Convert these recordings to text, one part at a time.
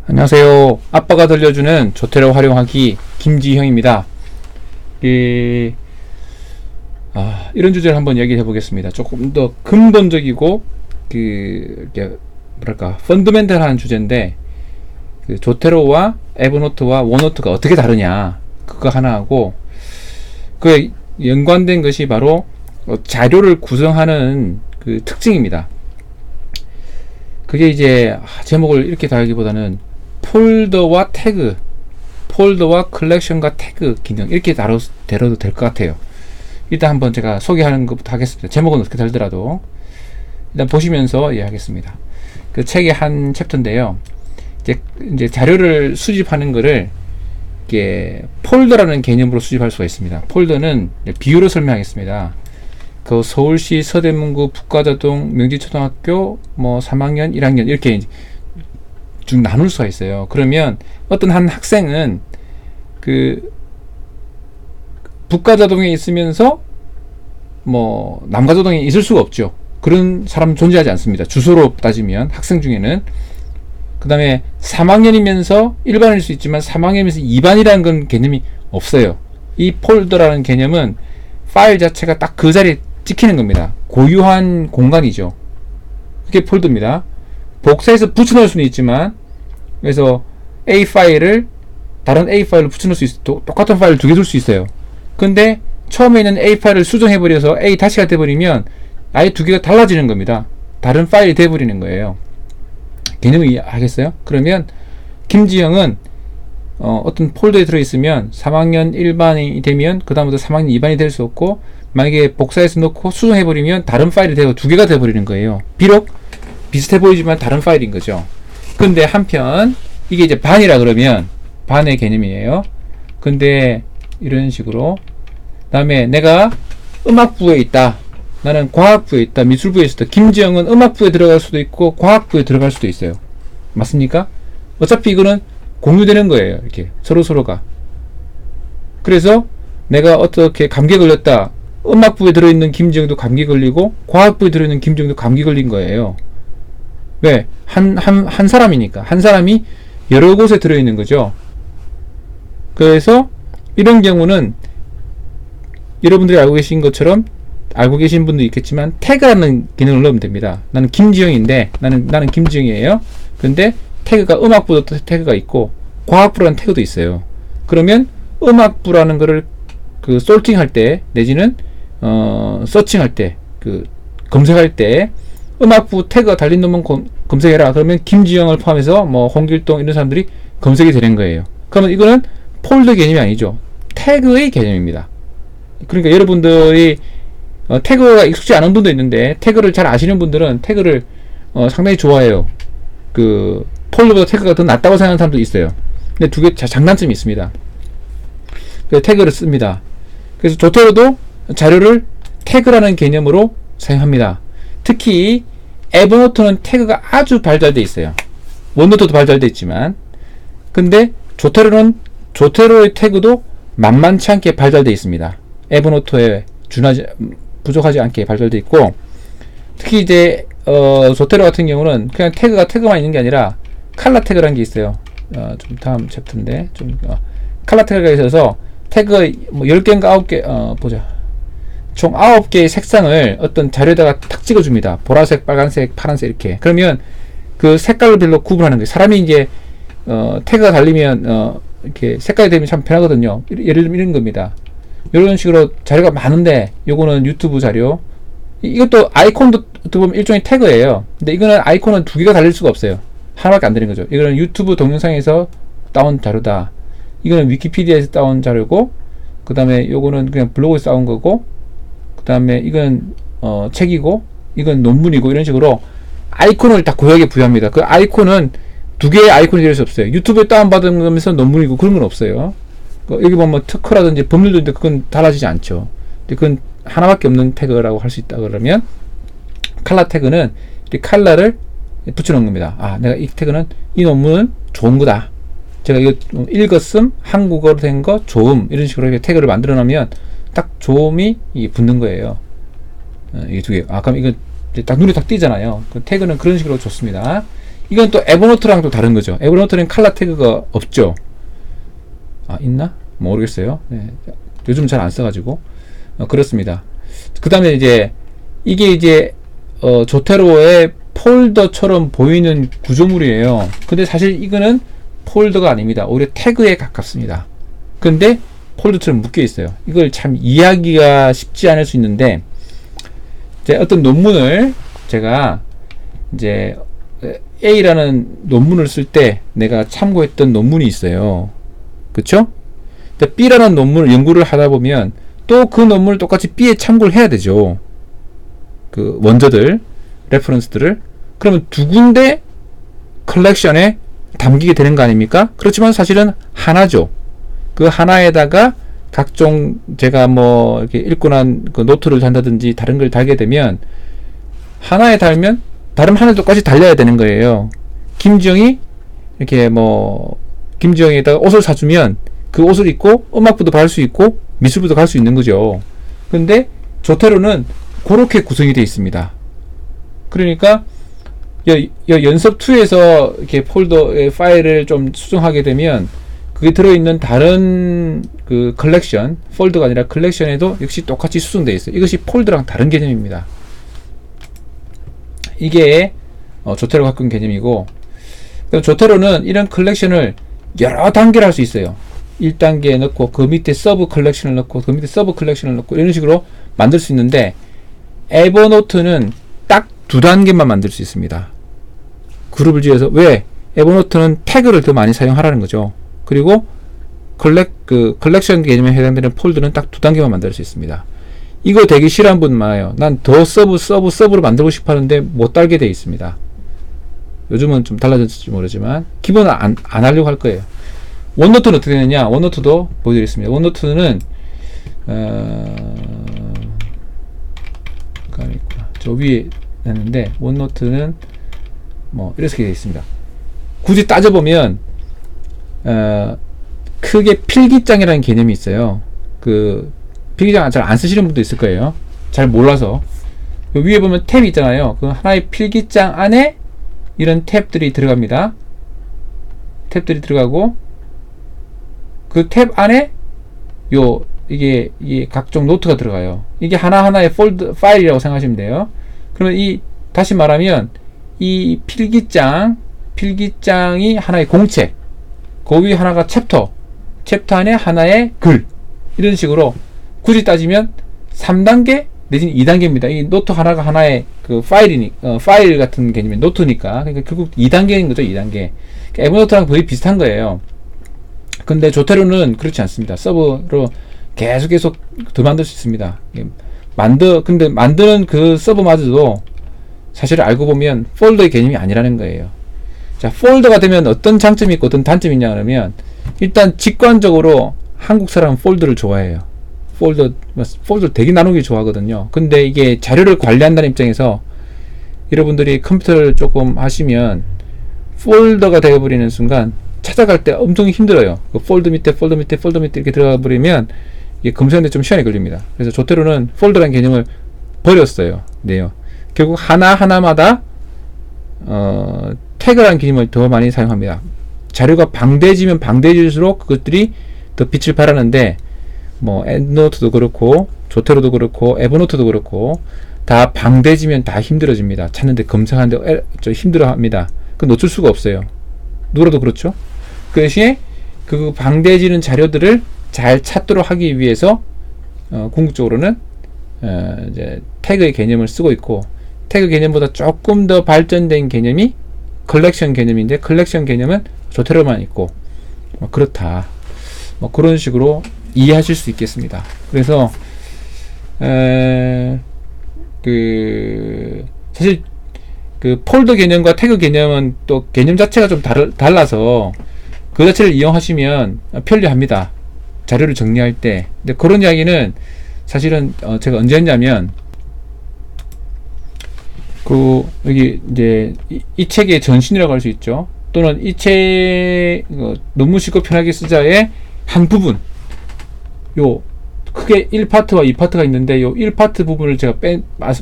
안녕하세요. 아빠가 들려주는 조테로 활용하기 김지형입니다. 이런 주제를 한번 얘기해 보겠습니다. 조금 더 근본적이고 펀더멘탈한 주제인데, 조테로와 에버노트와 원노트가 어떻게 다르냐, 그거 하나 하고, 그에 연관된 것이 바로 자료를 구성하는 그 특징입니다. 그게 이제 제목을 이렇게 달기보다는 폴더와 태그, 폴더와 컬렉션과 태그 기능, 이렇게 다뤄도 될 것 같아요. 일단 한번 제가 소개하는 것부터 하겠습니다. 제목은 어떻게 달더라도 일단 보시면서 이해하겠습니다. 그 책의 한 챕터인데요. 이제 자료를 수집하는 거를 이게 폴더라는 개념으로 수집할 수가 있습니다. 폴더는 비유로 설명하겠습니다. 그 서울시 서대문구 북가자동 명지초등학교 3학년 1학년 이렇게 쭉 나눌 수가 있어요. 그러면 어떤 한 학생은 그 북가자동에 있으면서 남가자동에 있을 수가 없죠. 그런 사람 존재하지 않습니다. 주소로 따지면 학생 중에는. 그 다음에 3학년이면서 1반일 수 있지만 3학년이면서 2반이라는 건 개념이 없어요. 이 폴더라는 개념은 파일 자체가 딱 그 자리에 찍히는 겁니다. 고유한 공간이죠. 그게 폴더입니다. 복사해서 붙여넣을 수는 있지만, 그래서 A 파일을 다른 A 파일로 붙여넣을 수 있어요. 똑같은 파일을 두 개 둘 수 있어요. 근데 처음에 있는 A 파일을 수정해버려서 A 다시가 돼버리면 아예 두 개가 달라지는 겁니다. 다른 파일이 돼버리는 거예요. 개념을 이해하겠어요? 그러면 김지영은 어떤 폴더에 들어있으면 3학년 1반이 되면 그 다음부터 3학년 2반이 될 수 없고, 만약에 복사해서 넣고 수정해버리면 다른 파일이 되고 두 개가 돼버리는 거예요. 비록 비슷해 보이지만 다른 파일인 거죠. 근데 한편 이게 이제 반이라 그러면 반의 개념이에요. 근데 이런 식으로, 그 다음에 내가 음악부에 있다, 나는 과학부에 있다, 미술부에 있다. 김지영은 음악부에 들어갈 수도 있고 과학부에 들어갈 수도 있어요. 맞습니까? 어차피 이거는 공유되는 거예요. 이렇게 서로가. 그래서 내가 어떻게 감기에 걸렸다, 음악부에 들어있는 김지영도 감기 걸리고 과학부에 들어있는 김지영도 감기 걸린 거예요. 왜? 한 사람이니까. 한 사람이 여러 곳에 들어있는 거죠. 그래서 이런 경우는 여러분들이 알고 계신 것처럼, 알고 계신 분도 있겠지만 태그라는 기능을 넣으면 됩니다. 나는 김지영인데, 나는 김지영이에요. 근데 태그가 음악부도 태그가 있고 과학부라는 태그도 있어요. 그러면 음악부라는 거를 솔팅할 때, 내지는 서칭할 때, 검색할 때 음악부 태그가 달린 놈은 검색해라. 그러면 김지영을 포함해서 홍길동 이런 사람들이 검색이 되는 거예요. 그러면 이거는 폴더 개념이 아니죠. 태그의 개념입니다. 그러니까 여러분들이 태그가 익숙지 않은 분도 있는데, 태그를 잘 아시는 분들은 태그를 상당히 좋아해요. 폴더보다 태그가 더 낫다고 생각하는 사람도 있어요. 근데 두 개 장단점이 있습니다. 그래서 태그를 씁니다. 그래서 조테로도 자료를 태그라는 개념으로 사용합니다. 특히 에버노트는 태그가 아주 발달되어 있어요. 원노트도 발달되어 있지만, 근데 조테로의 태그도 만만치 않게 발달되어 있습니다. 에버노트에 부족하지 않게 발달되어 있고, 특히 이제 조테로 같은 경우는 그냥 태그만 있는 게 아니라 칼라 태그라는 게 있어요. 좀 다음 챕터인데, 칼라 태그가 있어서 태그 10개인가 9개, 보자. 총 9개의 색상을 어떤 자료에다가 탁 찍어줍니다. 보라색, 빨간색, 파란색 이렇게. 그러면 그 색깔별로 구분하는 거예요. 사람이 이제 태그가 달리면 이렇게 색깔이 되면 참 편하거든요. 예를 들면 이런 겁니다. 이런 식으로 자료가 많은데, 요거는 유튜브 자료. 이것도 아이콘도 어떻게 보면 일종의 태그예요. 근데 이거는 아이콘은 두 개가 달릴 수가 없어요. 하나밖에 안 되는 거죠. 이거는 유튜브 동영상에서 따온 자료다. 이거는 위키피디아에서 따온 자료고, 그 다음에 요거는 그냥 블로그에서 따온 거고, 그 다음에 이건 책이고, 이건 논문이고, 이런 식으로 아이콘을 딱 고유하게 부여합니다. 그 아이콘은 두 개의 아이콘이 될 수 없어요. 유튜브에 다운받은 거면서 논문이고 그런 건 없어요. 여기 보면 특허라든지 법률도 있는데 그건 달라지지 않죠. 근데 그건 하나밖에 없는 태그라고 할 수 있다 그러면, 칼라 태그는 이 칼라를 붙여놓은 겁니다. 내가 이 태그는, 이 논문은 좋은 거다, 제가 이거 읽었음, 한국어로 된 거 좋음, 이런 식으로 이렇게 태그를 만들어 놓으면 딱 좋음이 붙는 거예요. 이게 두 개. 그럼 이거 딱 눈에 딱 띄잖아요. 그 태그는 그런 식으로 좋습니다. 이건 또 에버노트랑 또 다른 거죠. 에버노트는 칼라 태그가 없죠. 아, 있나? 모르겠어요. 네. 요즘 잘 안 써가지고. 그렇습니다. 그 다음에 이제, 이게 이제, 조테로의 폴더처럼 보이는 구조물이에요. 근데 사실 이거는 폴더가 아닙니다. 오히려 태그에 가깝습니다. 근데 폴더처럼 묶여 있어요. 이걸 참 이해하기가 쉽지 않을 수 있는데, 이제 어떤 논문을 제가 이제 A라는 논문을 쓸 때 내가 참고했던 논문이 있어요. 그쵸? 근데 B라는 논문을 연구를 하다 보면 또 그 논문을 똑같이 B에 참고를 해야 되죠. 그 원저들, 레퍼런스들을. 그러면 두 군데 컬렉션에 담기게 되는 거 아닙니까? 그렇지만 사실은 하나죠. 그 하나에다가 각종 제가 뭐 이렇게 읽고 난 그 노트를 단다든지 다른 걸 달게 되면 하나에 달면 다른 하나에 똑같이 달려야 되는 거예요. 김지영이 이렇게 뭐 김지영에다가 옷을 사주면 그 옷을 입고 음악부도 갈 수 있고 미술부도 갈 수 있는 거죠. 근데 조테로는 그렇게 구성이 되어 있습니다. 그러니까 연습2에서 이렇게 폴더의 파일을 좀 수정하게 되면 그게 들어있는 다른 그 컬렉션, 폴더가 아니라 컬렉션에도 역시 똑같이 수정되어 있어요. 이것이 폴더랑 다른 개념입니다. 이게 조테로가 갖고 있는 개념이고, 조테로는 이런 컬렉션을 여러 단계로 할 수 있어요. 1단계에 넣고 그 밑에 서브 컬렉션을 넣고 그 밑에 서브 컬렉션을 넣고 이런 식으로 만들 수 있는데, 에버노트는 딱 2단계만 만들 수 있습니다. 그룹을 지어서. 왜? 에버노트는 태그를 더 많이 사용하라는 거죠. 그리고 컬렉션 개념에 해당되는 폴더는 딱 2단계만 만들 수 있습니다. 이거 되게 싫어하는 분 많아요. 난 더 서브로 만들고 싶어 하는데 못 달게 되어 있습니다. 요즘은 좀 달라졌을지 모르지만 기본은 안 하려고 할 거예요. 원노트는 어떻게 되느냐? 원노트도 보여드리겠습니다. 원노트는 저 위에 했는데, 원노트는 뭐 이렇게 되어 있습니다. 굳이 따져보면 크게 필기장이라는 개념이 있어요. 그 필기장 잘 안 쓰시는 분도 있을 거예요. 잘 몰라서. 위에 보면 탭이 있잖아요. 그 하나의 필기장 안에 이런 탭들이 들어갑니다. 탭들이 들어가고 그 탭 안에 이게 각종 노트가 들어가요. 이게 하나하나의 파일이라고 생각하시면 돼요. 그러면 다시 말하면 이 필기장이 하나의 공책, 그 위에 하나가 챕터 안에 하나의 글, 이런 식으로 굳이 따지면 3단계 내지는 2단계입니다. 이 노트 하나가 하나의 그 파일 같은 개념의 노트니까. 그러니까 결국 2단계인 거죠, 2단계. 그러니까 에버노트랑 거의 비슷한 거예요. 근데 조테로는 그렇지 않습니다. 서버로 계속 더 만들 수 있습니다. 근데 만드는 그 서버마저도 사실 알고 보면 폴더의 개념이 아니라는 거예요. 자, 폴더가 되면 어떤 장점이 있고 어떤 단점이 있냐 그러면, 일단 직관적으로 한국 사람은 폴더를 좋아해요. 폴더 되게 나누기 좋아하거든요. 근데 이게 자료를 관리한다는 입장에서 여러분들이 컴퓨터를 조금 하시면 폴더가 되어버리는 순간 찾아갈 때 엄청 힘들어요. 그 폴더 밑에 이렇게 들어가 버리면 이게 검색하는데 좀 시간이 걸립니다. 그래서 조테로는 폴더라는 개념을 버렸어요. 네요. 결국 하나마다 태그라는 개념을 더 많이 사용합니다. 자료가 방대해지면 방대해질수록 그것들이 더 빛을 발하는데, 뭐 엔드노트도 그렇고 조테로도 그렇고 에버노트도 그렇고 다 방대해지면 다 힘들어집니다. 찾는데 검색하는데 좀 힘들어합니다. 그 놓칠 수가 없어요. 누구라도 그렇죠. 그 대신에 그 방대해지는 자료들을 잘 찾도록 하기 위해서 궁극적으로는 이제 태그의 개념을 쓰고 있고, 태그 개념보다 조금 더 발전된 개념이 컬렉션 개념인데, 컬렉션 개념은 조테로만 있고 뭐 그렇다. 뭐 그런 식으로 이해하실 수 있겠습니다. 그래서 사실 그 폴더 개념과 태그 개념은 또 개념 자체가 좀 달라서 그 자체를 이용하시면 편리합니다. 자료를 정리할 때. 근데 그런 이야기는 사실은 제가 언제 했냐면, 여기 이제 이 책의 전신이라고 할 수 있죠. 또는 이 책 논문 쉽고 편하게 쓰자의 한 부분, 크게 1파트와 2파트가 있는데 요 1파트 부분을 제가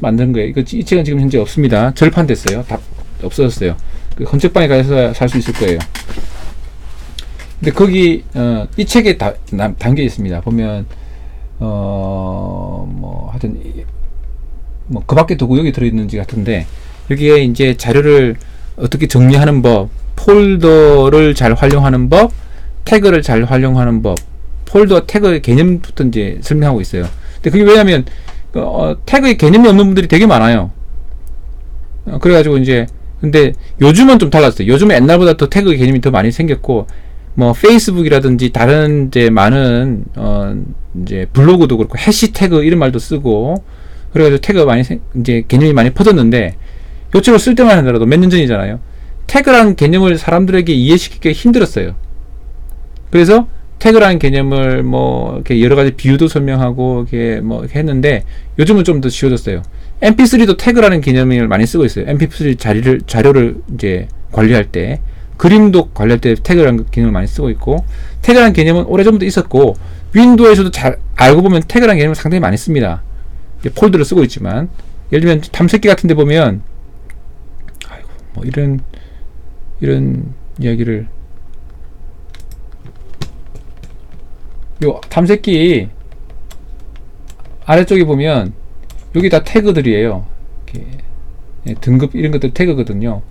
만든 거예요. 이 책은 지금 현재 없습니다. 절판됐어요. 다 없어졌어요. 그 헌책방에 가서 살 수 있을 거예요. 근데 거기 이 책에 담겨 있습니다. 보면 뭐 하여튼 뭐 그 밖에 도구 여기 들어있는지 같은데, 여기에 이제 자료를 어떻게 정리하는 법, 폴더를 잘 활용하는 법, 태그를 잘 활용하는 법, 폴더 태그의 개념부터 이제 설명하고 있어요. 근데 그게 왜냐면 태그의 개념이 없는 분들이 되게 많아요. 그래가지고 이제, 근데 요즘은 좀 달랐어요. 요즘은 옛날보다 더 태그 개념이 더 많이 생겼고, 뭐 페이스북이라든지 다른 이제 많은 이제 블로그도 그렇고 해시태그 이런 말도 쓰고, 그래가지고 태그가 많이 이제 개념이 많이 퍼졌는데, 요 책을 쓸 때만 하더라도 몇 년 전이잖아요. 태그라는 개념을 사람들에게 이해시키기가 힘들었어요. 그래서 태그라는 개념을 뭐 이렇게 여러 가지 비유도 설명하고 이렇게 뭐 이렇게 했는데, 요즘은 좀 더 쉬워졌어요. mp3도 태그라는 개념을 많이 쓰고 있어요. mp3 자료를 이제 관리할 때, 그림도 관리할 때 태그라는 개념을 많이 쓰고 있고, 태그라는 개념은 오래전부터 있었고, 윈도우에서도 잘 알고 보면 태그라는 개념을 상당히 많이 씁니다. 폴더를 쓰고 있지만, 예를 들면 탐색기 같은 데 보면, 아이고 뭐 이런 이야기를, 요 탐색기 아래쪽에 보면 여기 다 태그들이에요. 이렇게 등급 이런 것들 태그거든요.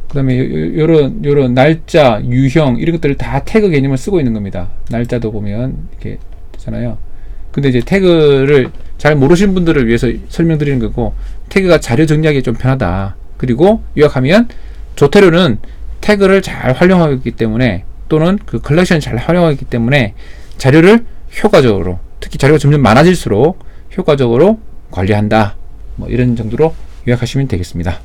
그 다음에 요런 날짜, 유형 이런 것들을 다 태그 개념을 쓰고 있는 겁니다. 날짜도 보면 이렇게 되잖아요. 근데 이제 태그를 잘 모르시는 분들을 위해서 설명드리는 거고, 태그가 자료 정리하기 좀 편하다. 그리고 요약하면 조태료는 태그를 잘 활용하고 있기 때문에, 또는 그 컬렉션을 잘 활용하고 있기 때문에 자료를 효과적으로, 특히 자료가 점점 많아질수록 효과적으로 관리한다. 뭐 이런 정도로 요약하시면 되겠습니다.